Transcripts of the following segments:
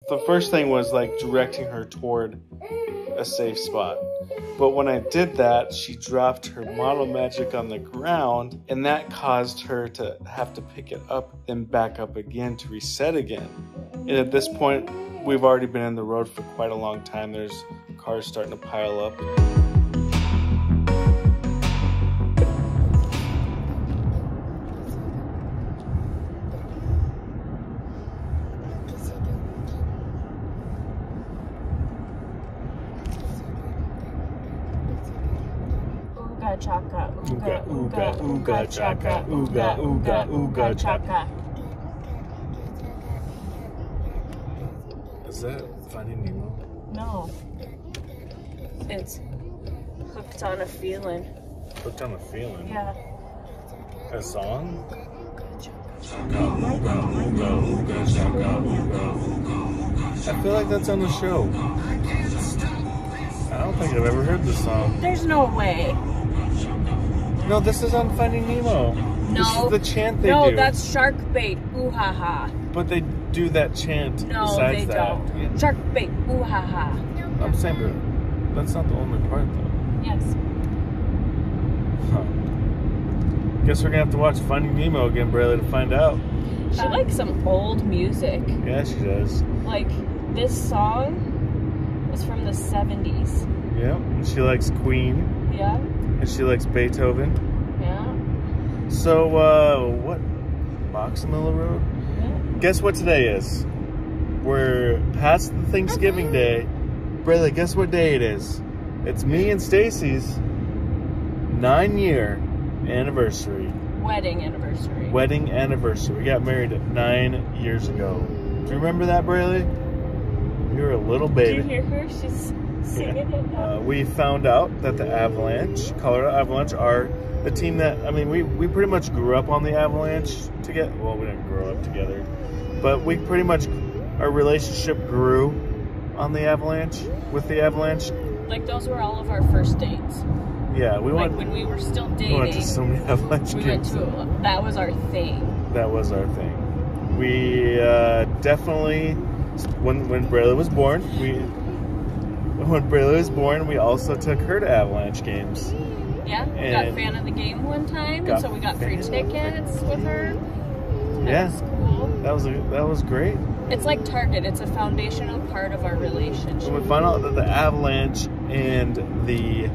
the first thing was like directing her toward a safe spot. But when I did that, she dropped her model magic on the ground, and that caused her to have to pick it up and back up again to reset again. And at this point, we've already been in the road for quite a long time. There's cars starting to pile up. Chaka, ooga, ooga, ooga, chaka, ooga, ooga, ooga, chaka. Is that Finding Nemo? No. It's Hooked on a Feeling. Hooked on a Feeling? Yeah. A song? I feel like that's on the show. I don't think I've ever heard this song. There's no way. No, this is on Finding Nemo. No. This is the chant they do. No, that's shark bait. Ooh ha ha. But they do that chant No, besides they that. don't. Yeah. Shark bait. Ooh ha ha. I'm saying, but that's not the only part, though. Yes. Huh. Guess we're gonna have to watch Finding Nemo again, Brayla, to find out. She likes some old music. Yeah, she does. Like, this song was from the 70s. Yeah, and she likes Queen. Yeah. And she likes Beethoven. Yeah. So, what? Boxamilla Road? Yeah. Guess what today is? We're past the Thanksgiving Day. Brayla, guess what day it is? It's me and Stacy's 9-year anniversary. Wedding anniversary. Wedding anniversary. We got married 9 years ago. Do you remember that, Brayla? You were a little baby. Did you hear her? She's singing it now. We found out that the Avalanche, Colorado Avalanche, are the team that, I mean, we pretty much grew up on the Avalanche together. Well, we didn't grow up together, but we pretty much, our relationship grew on the Avalanche, with the Avalanche. Like, those were all of our first dates. Yeah, we like went. when we were still dating. We went to so many Avalanche games. That was our thing. That was our thing. We definitely, when Brayla was born, we also took her to Avalanche games. Yeah, we got fan of the game one time, and so we got free tickets with her. That was cool. That was great. It's like Target. It's a foundational part of our relationship. When we found out that the Avalanche and the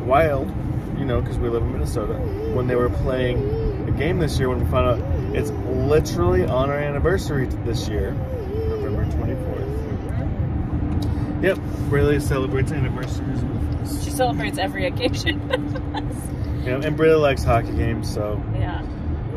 Wild, you know, because we live in Minnesota, when they were playing a game this year, when we found out it's literally on our anniversary this year, November 24th. Yep, Brayla celebrates anniversaries with us. She celebrates every occasion. Yeah, and Brayla likes hockey games, so yeah.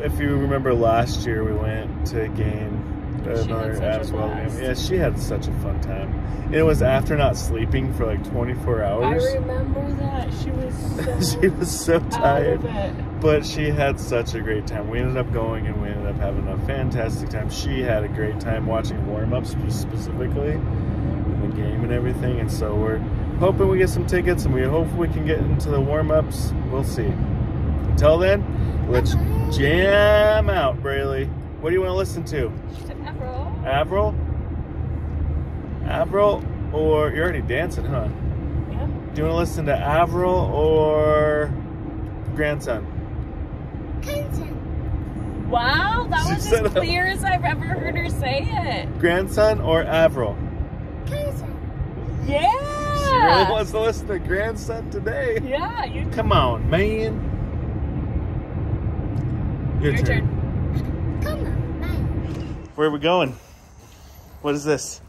If you remember last year, we went to a game, another Aswell game. Yeah, she had such a fun time. And it was after not sleeping for like 24 hours. I remember that. She was so she was so tired. out of it. But she had such a great time. We ended up going and we ended up having a fantastic time. She had a great time watching warm-ups specifically in the game and everything. And so we're hoping we get some tickets and we hope we can get into the warm-ups. We'll see. Until then, let's jam out, Braylee. What do you want to listen to? She said Avril. Avril? Avril, or you're already dancing, huh? Yeah. Do you want to listen to Avril or Grandson? Grandson. Wow, that was as clear as I've ever heard her say it. Grandson or Avril? Grandson. Yeah. She really wants to listen to Grandson today. Yeah, you. Come on, man. Your turn. Come on, man. Where are we going? What is this?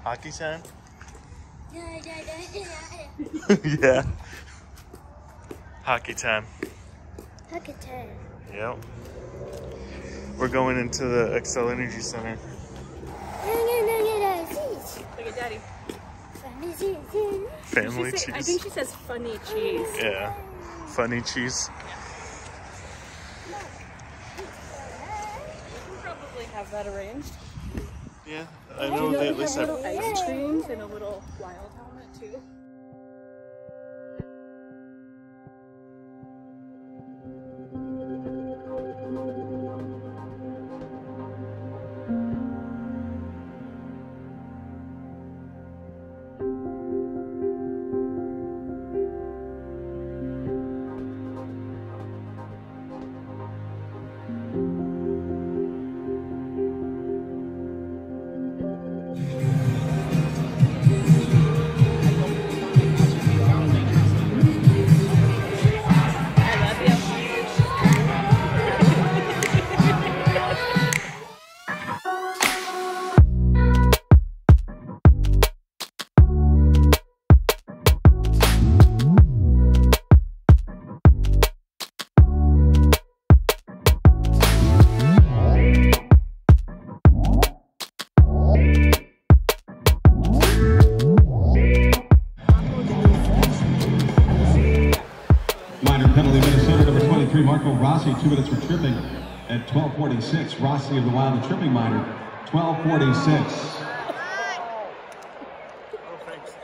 Hockey time? Yeah. Hockey time. Hockey time. Yep. We're going into the Excel Energy Center. Look at Daddy. Family cheese. I think she says funny cheese. Yeah. Funny cheese. We'll probably have that arranged. Yeah, I know they at least have ice creams and a little wild helmet too. Rossi, 2 minutes for tripping at 12:46. Rossi of the Wild, the tripping minor, 12:46. Oh, thanks.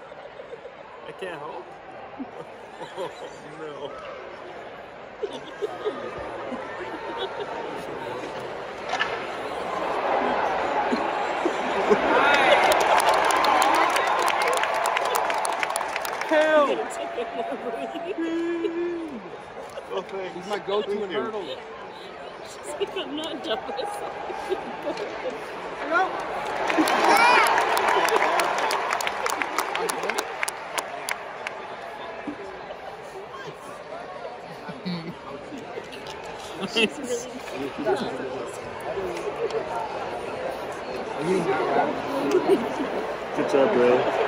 I can't hold. Oh, no. Help! Oh, thanks. He's my go-to in hurdles. She's like, I'm not done with Good job, bro.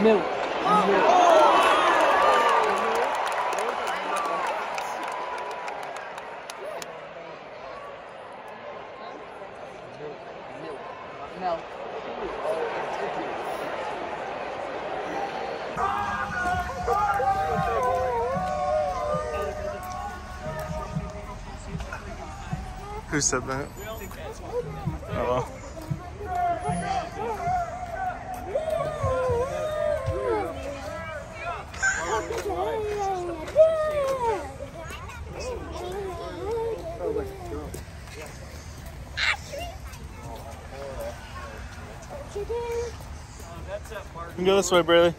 Milk. No. Who said that? Oh. You can go this way, Braley.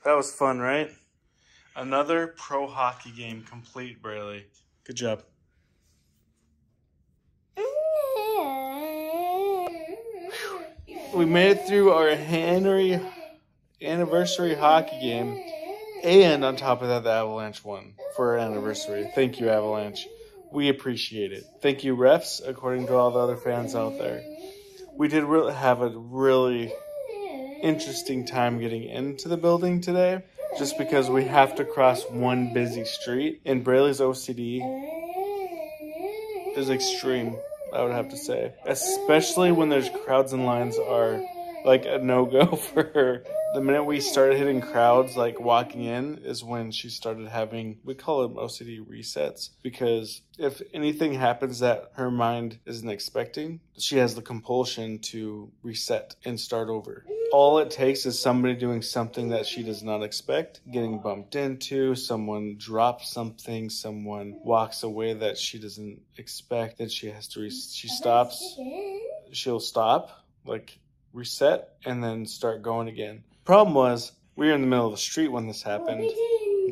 That was fun, right? Another pro hockey game complete, Braley. Good job. We made it through our anniversary hockey game, and on top of that, the Avalanche won for our anniversary. Thank you, Avalanche. We appreciate it. Thank you, refs, according to all the other fans out there. We did have a really interesting time getting into the building today, just because we have to cross one busy street, and Braley's OCD is extreme, I would have to say. Especially when there's crowds and lines are like a no-go for her. The minute we started hitting crowds, like walking in, is when she started having, we call them OCD resets, because if anything happens that her mind isn't expecting, she has the compulsion to reset and start over. All it takes is somebody doing something that she does not expect, getting bumped into, someone drops something, someone walks away that she doesn't expect, that she has to, she stops, she'll stop, like reset, and then start going again. Problem was, we were in the middle of the street when this happened.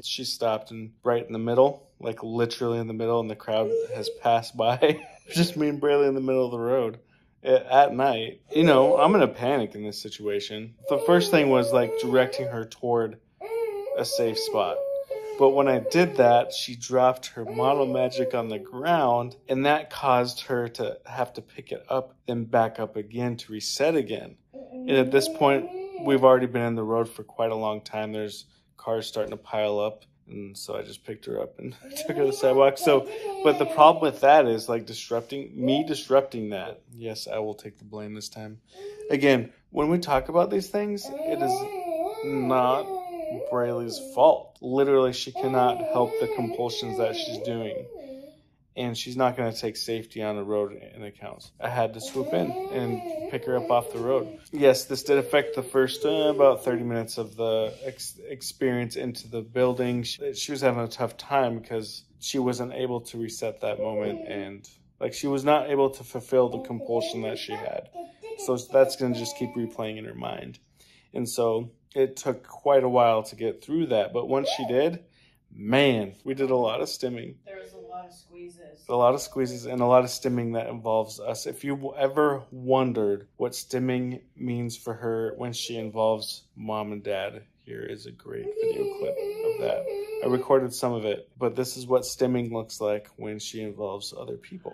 She stopped and right in the middle, like literally in the middle, and the crowd has passed by. Just me and Braley in the middle of the road at night. You know, I'm in a panic in this situation. The first thing was like directing her toward a safe spot. But when I did that, she dropped her model magic on the ground, and that caused her to have to pick it up, then back up again to reset again. And at this point, we've already been in the road for quite a long time. There's cars starting to pile up. And so I just picked her up and took her to the sidewalk. So, but the problem with that is like disrupting that. Yes, I will take the blame this time. Again, when we talk about these things, it is not Braley's fault. Literally, she cannot help the compulsions that she's doing. And she's not going to take safety on the road in account. I had to swoop in and pick her up off the road. Yes, this did affect the first about 30 minutes of the experience into the building. She was having a tough time because she wasn't able to reset that moment, and like she was not able to fulfill the compulsion that she had. So that's going to just keep replaying in her mind. And so it took quite a while to get through that. But once she did, Man, we did a lot of stimming. There was a lot of squeezes. A lot of squeezes and a lot of stimming that involves us. If you ever wondered what stimming means for her when she involves mom and dad, here is a great video clip of that. I recorded some of it, but this is what stimming looks like when she involves other people.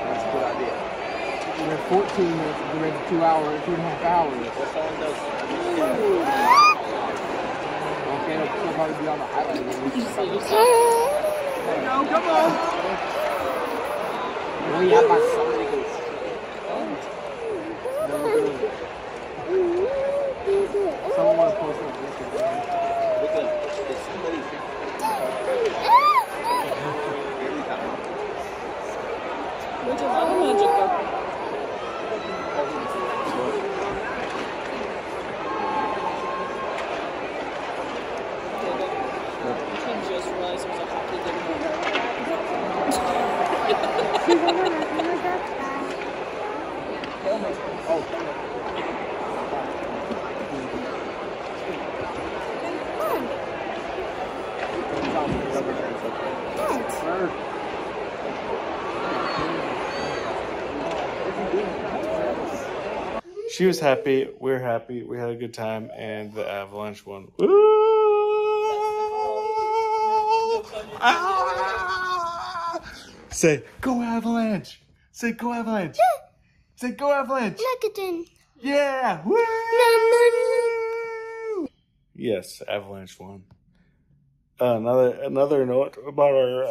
That's a good idea. We're 14 minutes, we're ready 2 hours, 2.5 hours. What song does? Okay, it'll still probably be on the highlight. No, come on! Oh yeah, my somebody goes. Someone want to post on Instagram. Look at this. Somebody. Where'd your water magic go? I just realized it was a hockey game. She was happy, we're happy, we had a good time, and the Avalanche won. Woo! Ah! Say, go Avalanche! Say, go Avalanche! Say, go Avalanche! Yeah! Woo! Yes, Avalanche won. Another note about our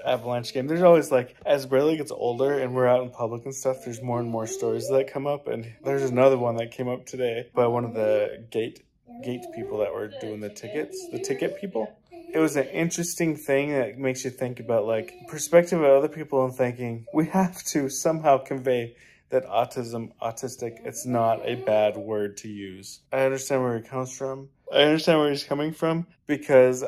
Avalanche game. There's always, like, as Bradley gets older and we're out in public and stuff, there's more and more stories that come up. And there's another one that came up today by one of the gate people that were doing the tickets, the ticket people. It was an interesting thing that makes you think about, like, perspective of other people and thinking, we have to somehow convey that autistic, it's not a bad word to use. I understand where he comes from. I understand where he's coming from because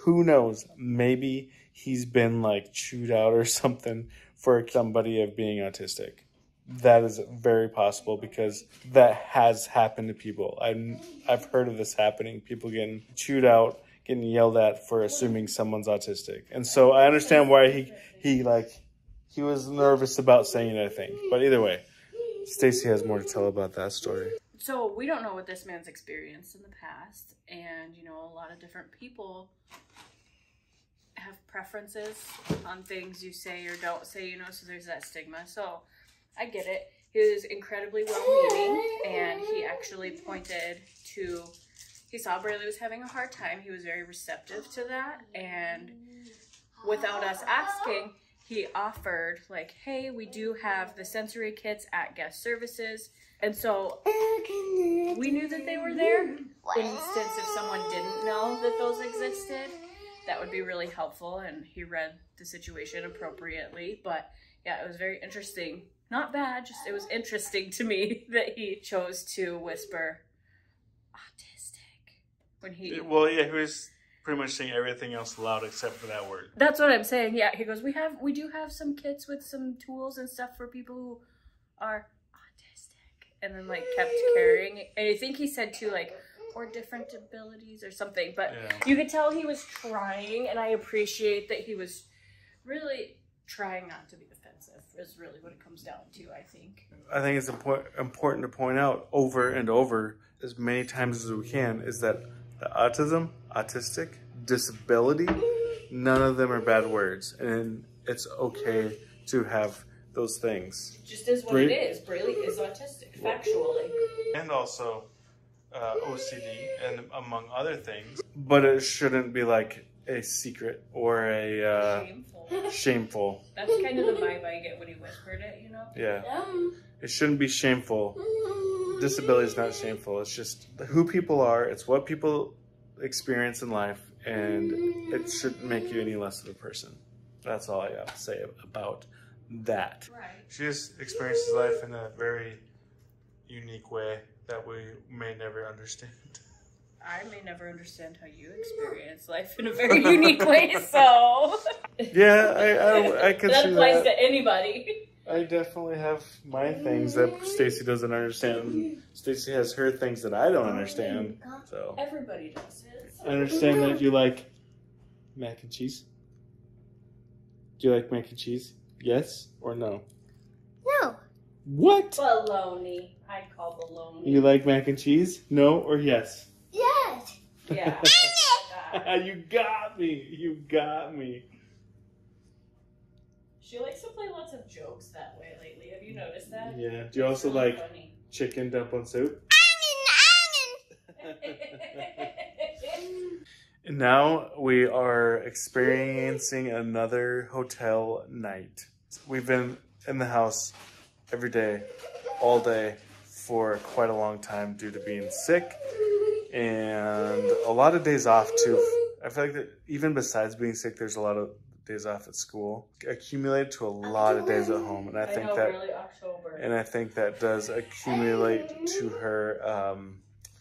who knows, maybe he's been like chewed out or something for somebody of being autistic. That is very possible because that has happened to people. I've heard of this happening, people getting chewed out, getting yelled at for assuming someone's autistic. And so I understand why he was nervous about saying it, I think. But either way, Stacy has more to tell about that story. So we don't know what this man's experienced in the past, and you know, a lot of different people have preferences on things you say or don't say, you know, so there's that stigma. So I get it. He was incredibly well-meaning, and he actually pointed to, he saw Bradley was having a hard time. He was very receptive to that, and without us asking, he offered, like, hey, we do have the sensory kits at guest services. And so we knew that they were there. In instance, if someone didn't know that those existed, that would be really helpful. And he read the situation appropriately. But yeah, it was very interesting. Not bad, just it was interesting to me that he chose to whisper autistic when he... Well, yeah, he was pretty much saying everything else aloud except for that word. That's what I'm saying. Yeah, he goes, we do have some kits with some tools and stuff for people who are autistic. And then like kept carrying it. And I think he said too, like, or different abilities or something. But you could tell he was trying, and I appreciate that he was really trying not to be offensive is really what it comes down to, I think. I think it's important to point out over and over as many times as we can is that the autism, autistic, disability, none of them are bad words. And it's okay to have those things. Just is what it is. Braille is autistic, factually. And also OCD and among other things. But it shouldn't be like a secret or a shameful. That's kind of the vibe I get when he whispered it, you know? Yeah. It shouldn't be shameful. Disability is not shameful. It's just who people are. It's what people experience in life, and it shouldn't make you any less of a person. That's all I have to say about that. Right. She just experiences life in a very unique way that we may never understand. I may never understand how you experience life in a very unique way, so... Yeah, I can see that. That applies to anybody. I definitely have my things that Stacy doesn't understand. Stacy has her things that I don't understand. So Everybody does it. I understand that you like mac and cheese. Do you like mac and cheese? Yes or no? No. What? Baloney. I call baloney. You like mac and cheese? No or yes? Yes. Yeah. You got me. You got me. She likes to play lots of jokes that way lately. Have you noticed that? Yeah. Do you also really like funny. chicken dumpling soup? And now we are experiencing another hotel night. We've been in the house every day, all day, for quite a long time due to being sick and a lot of days off too. I feel like that even besides being sick, there's a lot of days off at school accumulated to a lot of days at home, and I think that really October. And I think that does accumulate to her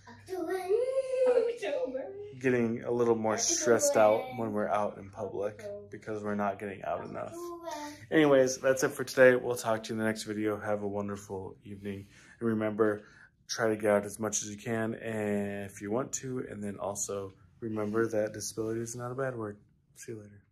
October. getting a little more stressed out when we're out in public because we're not getting out enough. Anyways, that's it for today. We'll talk to you in the next video. Have a wonderful evening. And remember, try to get out as much as you can and if you want to. And then also remember that disability is not a bad word. See you later.